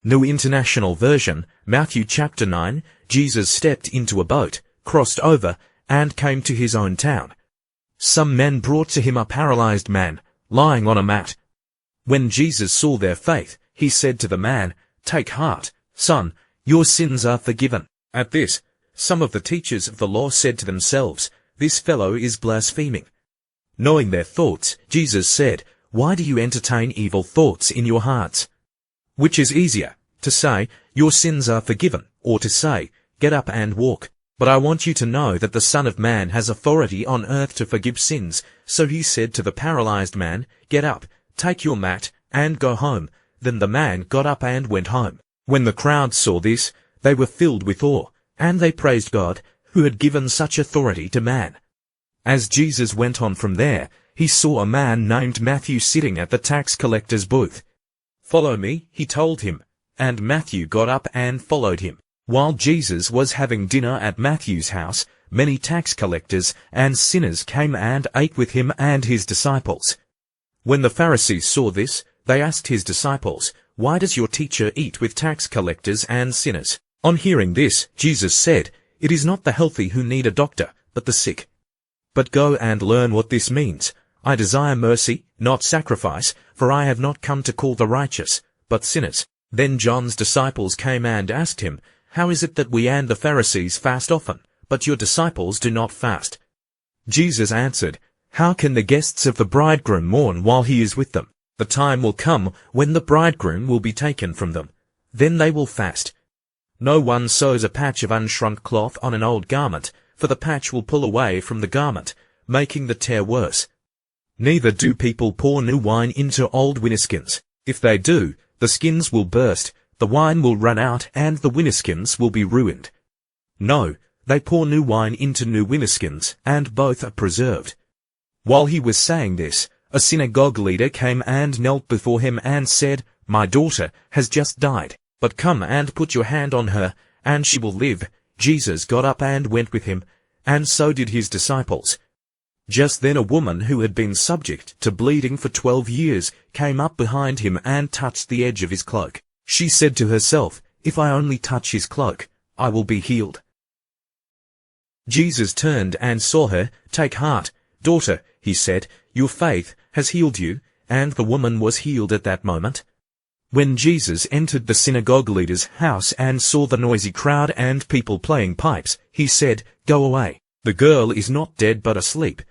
New International Version, Matthew chapter 9, Jesus stepped into a boat, crossed over, and came to his own town. Some men brought to him a paralyzed man, lying on a mat. When Jesus saw their faith, he said to the man, "Take heart, son, your sins are forgiven." At this, some of the teachers of the law said to themselves, "This fellow is blaspheming." Knowing their thoughts, Jesus said, "Why do you entertain evil thoughts in your hearts? Which is easier, to say, 'Your sins are forgiven,' or to say, 'Get up and walk'? But I want you to know that the Son of Man has authority on earth to forgive sins." So he said to the paralyzed man, "Get up, take your mat, and go home." Then the man got up and went home. When the crowd saw this, they were filled with awe, and they praised God, who had given such authority to man. As Jesus went on from there, he saw a man named Matthew sitting at the tax collector's booth. "Follow me," he told him, and Matthew got up and followed him. While Jesus was having dinner at Matthew's house, many tax collectors and sinners came and ate with him and his disciples. When the Pharisees saw this, they asked his disciples, "Why does your teacher eat with tax collectors and sinners?" On hearing this, Jesus said, "It is not the healthy who need a doctor, but the sick. But go and learn what this means. I desire mercy, not sacrifice, for I have not come to call the righteous, but sinners." Then John's disciples came and asked him, "How is it that we and the Pharisees fast often, but your disciples do not fast?" Jesus answered, "How can the guests of the bridegroom mourn while he is with them? The time will come when the bridegroom will be taken from them. Then they will fast. No one sews a patch of unshrunk cloth on an old garment, for the patch will pull away from the garment, making the tear worse. Neither do people pour new wine into old wineskins. If they do, the skins will burst, the wine will run out, and the wineskins will be ruined. No, they pour new wine into new wineskins, and both are preserved." While he was saying this, a synagogue leader came and knelt before him and said, "My daughter has just died, but come and put your hand on her, and she will live." Jesus got up and went with him, and so did his disciples. Just then a woman who had been subject to bleeding for 12 years came up behind him and touched the edge of his cloak. She said to herself, "If I only touch his cloak, I will be healed." Jesus turned and saw her. "Take heart, daughter," he said, "your faith has healed you," and the woman was healed at that moment. When Jesus entered the synagogue leader's house and saw the noisy crowd and people playing pipes, he said, "Go away. The girl is not dead but asleep."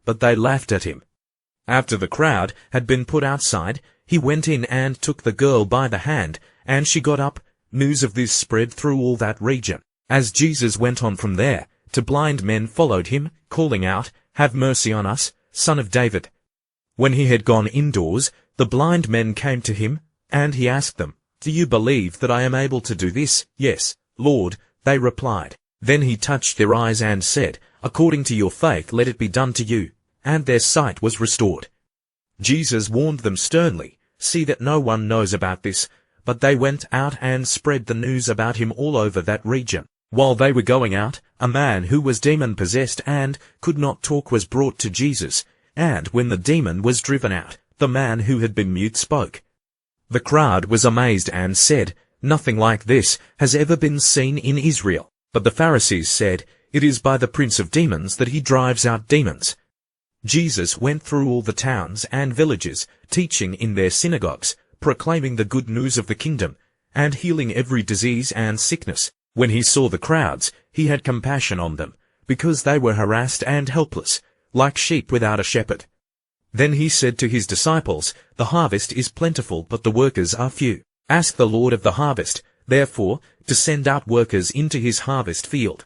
But they laughed at him. After the crowd had been put outside, he went in and took the girl by the hand, and she got up. News of this spread through all that region. As Jesus went on from there, two blind men followed him, calling out, "Have mercy on us, Son of David." When he had gone indoors, the blind men came to him, and he asked them, "Do you believe that I am able to do this?" "Yes, Lord," they replied. Then he touched their eyes and said, "According to your faith let it be done to you." And their sight was restored. Jesus warned them sternly, "See that no one knows about this." But they went out and spread the news about him all over that region. While they were going out, a man who was demon-possessed and could not talk was brought to Jesus, and when the demon was driven out, the man who had been mute spoke. The crowd was amazed and said, "Nothing like this has ever been seen in Israel." But the Pharisees said, "It is by the prince of demons that he drives out demons." Jesus went through all the towns and villages, teaching in their synagogues, proclaiming the good news of the kingdom, and healing every disease and sickness. When he saw the crowds, he had compassion on them, because they were harassed and helpless, like sheep without a shepherd. Then he said to his disciples, "The harvest is plentiful, but the workers are few. Ask the Lord of the harvest, therefore, to send out workers into his harvest field."